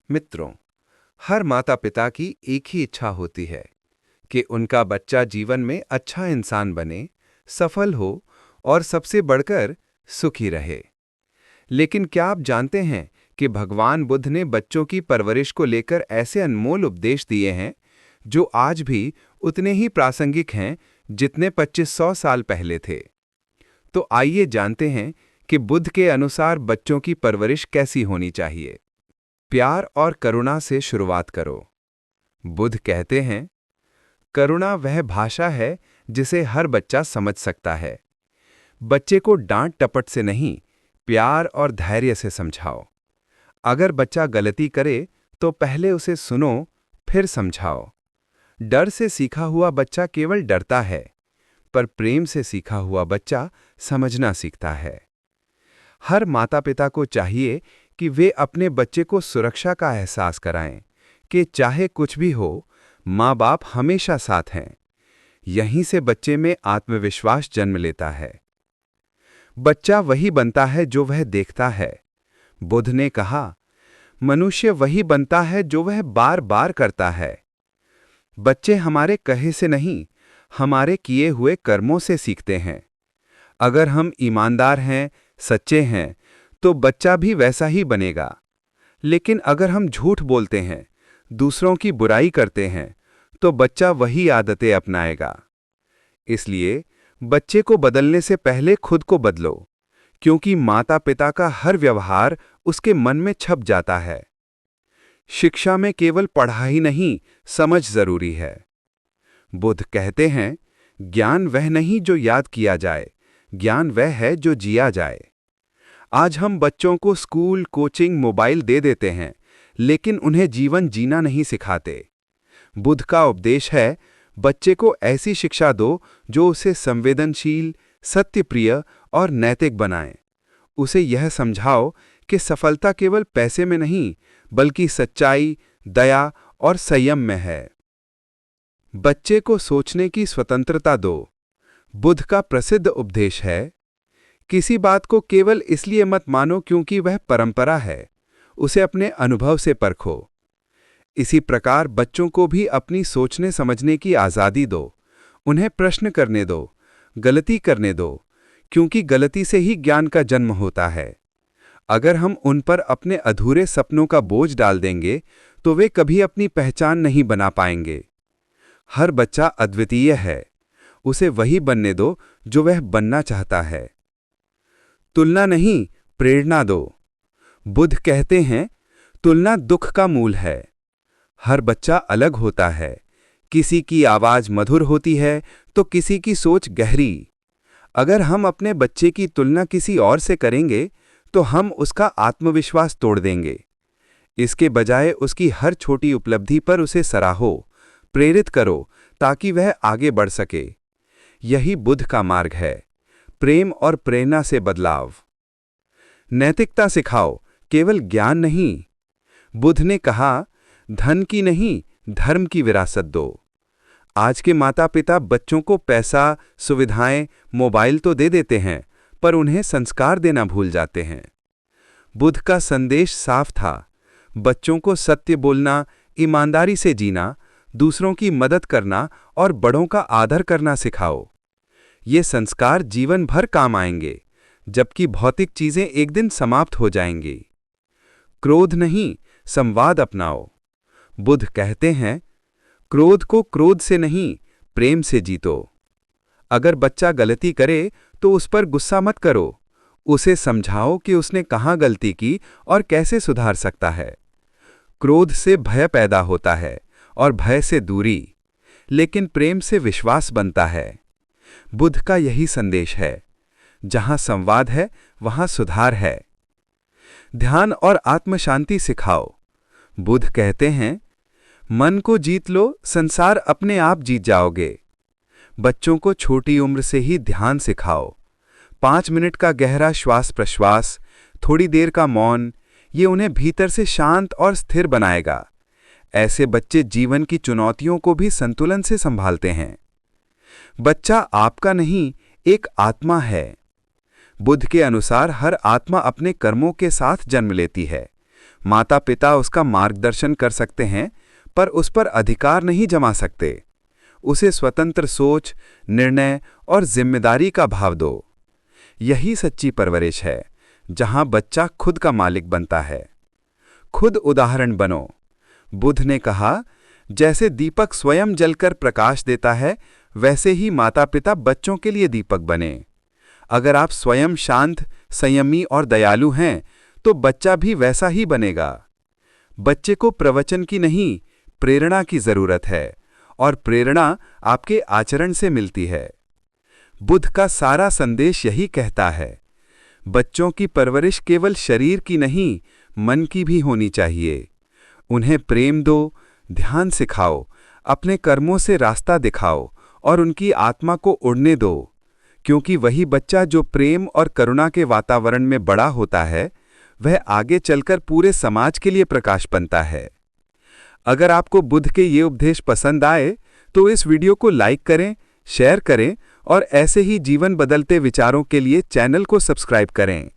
मित्रों, हर माता पिता की एक ही इच्छा होती है कि उनका बच्चा जीवन में अच्छा इंसान बने, सफल हो और सबसे बढ़कर सुखी रहे। लेकिन क्या आप जानते हैं कि भगवान बुद्ध ने बच्चों की परवरिश को लेकर ऐसे अनमोल उपदेश दिए हैं जो आज भी उतने ही प्रासंगिक हैं जितने 2500 साल पहले थे। तो आइए जानते हैं कि बुद्ध के अनुसार बच्चों की परवरिश कैसी होनी चाहिए। प्यार और करुणा से शुरुआत करो। बुद्ध कहते हैं, करुणा वह भाषा है जिसे हर बच्चा समझ सकता है। बच्चे को डांट टपट से नहीं, प्यार और धैर्य से समझाओ। अगर बच्चा गलती करे तो पहले उसे सुनो, फिर समझाओ। डर से सीखा हुआ बच्चा केवल डरता है, पर प्रेम से सीखा हुआ बच्चा समझना सीखता है। हर माता पिता को चाहिए कि वे अपने बच्चे को सुरक्षा का एहसास कराएं कि चाहे कुछ भी हो, माँ बाप हमेशा साथ हैं। यहीं से बच्चे में आत्मविश्वास जन्म लेता है। बच्चा वही बनता है जो वह देखता है। बुद्ध ने कहा, मनुष्य वही बनता है जो वह बार बार करता है। बच्चे हमारे कहे से नहीं, हमारे किए हुए कर्मों से सीखते हैं। अगर हम ईमानदार हैं, सच्चे हैं, तो बच्चा भी वैसा ही बनेगा। लेकिन अगर हम झूठ बोलते हैं, दूसरों की बुराई करते हैं, तो बच्चा वही आदतें अपनाएगा। इसलिए बच्चे को बदलने से पहले खुद को बदलो, क्योंकि माता पिता का हर व्यवहार उसके मन में छप जाता है। शिक्षा में केवल पढ़ाई नहीं, समझ जरूरी है। बुद्ध कहते हैं, ज्ञान वह नहीं जो याद किया जाए, ज्ञान वह है जो जिया जाए। आज हम बच्चों को स्कूल, कोचिंग, मोबाइल दे देते हैं, लेकिन उन्हें जीवन जीना नहीं सिखाते। बुद्ध का उपदेश है, बच्चे को ऐसी शिक्षा दो जो उसे संवेदनशील, सत्यप्रिय और नैतिक बनाए। उसे यह समझाओ कि सफलता केवल पैसे में नहीं, बल्कि सच्चाई, दया और संयम में है। बच्चे को सोचने की स्वतंत्रता दो। बुद्ध का प्रसिद्ध उपदेश है, किसी बात को केवल इसलिए मत मानो क्योंकि वह परंपरा है, उसे अपने अनुभव से परखो। इसी प्रकार बच्चों को भी अपनी सोचने समझने की आज़ादी दो। उन्हें प्रश्न करने दो, गलती करने दो, क्योंकि गलती से ही ज्ञान का जन्म होता है। अगर हम उन पर अपने अधूरे सपनों का बोझ डाल देंगे, तो वे कभी अपनी पहचान नहीं बना पाएंगे। हर बच्चा अद्वितीय है, उसे वही बनने दो जो वह बनना चाहता है। तुलना नहीं, प्रेरणा दो। बुद्ध कहते हैं, तुलना दुख का मूल है। हर बच्चा अलग होता है, किसी की आवाज मधुर होती है तो किसी की सोच गहरी। अगर हम अपने बच्चे की तुलना किसी और से करेंगे तो हम उसका आत्मविश्वास तोड़ देंगे। इसके बजाय उसकी हर छोटी उपलब्धि पर उसे सराहो, प्रेरित करो ताकि वह आगे बढ़ सके। यही बुद्ध का मार्ग है, प्रेम और प्रेरणा से बदलाव। नैतिकता सिखाओ, केवल ज्ञान नहीं। बुद्ध ने कहा, धन की नहीं, धर्म की विरासत दो। आज के माता पिता बच्चों को पैसा, सुविधाएं, मोबाइल तो दे देते हैं, पर उन्हें संस्कार देना भूल जाते हैं। बुद्ध का संदेश साफ था, बच्चों को सत्य बोलना, ईमानदारी से जीना, दूसरों की मदद करना और बड़ों का आदर करना सिखाओ। ये संस्कार जीवन भर काम आएंगे, जबकि भौतिक चीजें एक दिन समाप्त हो जाएंगी। क्रोध नहीं, संवाद अपनाओ। बुद्ध कहते हैं, क्रोध को क्रोध से नहीं, प्रेम से जीतो। अगर बच्चा गलती करे तो उस पर गुस्सा मत करो, उसे समझाओ कि उसने कहाँ गलती की और कैसे सुधार सकता है। क्रोध से भय पैदा होता है और भय से दूरी, लेकिन प्रेम से विश्वास बनता है। बुद्ध का यही संदेश है, जहां संवाद है वहां सुधार है। ध्यान और आत्मशांति सिखाओ। बुद्ध कहते हैं, मन को जीत लो, संसार अपने आप जीत जाओगे। बच्चों को छोटी उम्र से ही ध्यान सिखाओ। 5 मिनट का गहरा श्वास प्रश्वास, थोड़ी देर का मौन, ये उन्हें भीतर से शांत और स्थिर बनाएगा। ऐसे बच्चे जीवन की चुनौतियों को भी संतुलन से संभालते हैं। बच्चा आपका नहीं, एक आत्मा है। बुद्ध के अनुसार हर आत्मा अपने कर्मों के साथ जन्म लेती है। माता पिता उसका मार्गदर्शन कर सकते हैं, पर उस पर अधिकार नहीं जमा सकते। उसे स्वतंत्र सोच, निर्णय और जिम्मेदारी का भाव दो। यही सच्ची परवरिश है, जहां बच्चा खुद का मालिक बनता है। खुद उदाहरण बनो। बुद्ध ने कहा, जैसे दीपक स्वयं जलकर प्रकाश देता है, वैसे ही माता पिता बच्चों के लिए दीपक बने। अगर आप स्वयं शांत, संयमी और दयालु हैं, तो बच्चा भी वैसा ही बनेगा। बच्चे को प्रवचन की नहीं, प्रेरणा की जरूरत है, और प्रेरणा आपके आचरण से मिलती है। बुद्ध का सारा संदेश यही कहता है, बच्चों की परवरिश केवल शरीर की नहीं, मन की भी होनी चाहिए। उन्हें प्रेम दो, ध्यान सिखाओ, अपने कर्मों से रास्ता दिखाओ और उनकी आत्मा को उड़ने दो, क्योंकि वही बच्चा जो प्रेम और करुणा के वातावरण में बड़ा होता है, वह आगे चलकर पूरे समाज के लिए प्रकाश बनता है। अगर आपको बुद्ध के ये उपदेश पसंद आए, तो इस वीडियो को लाइक करें, शेयर करें और ऐसे ही जीवन बदलते विचारों के लिए चैनल को सब्सक्राइब करें।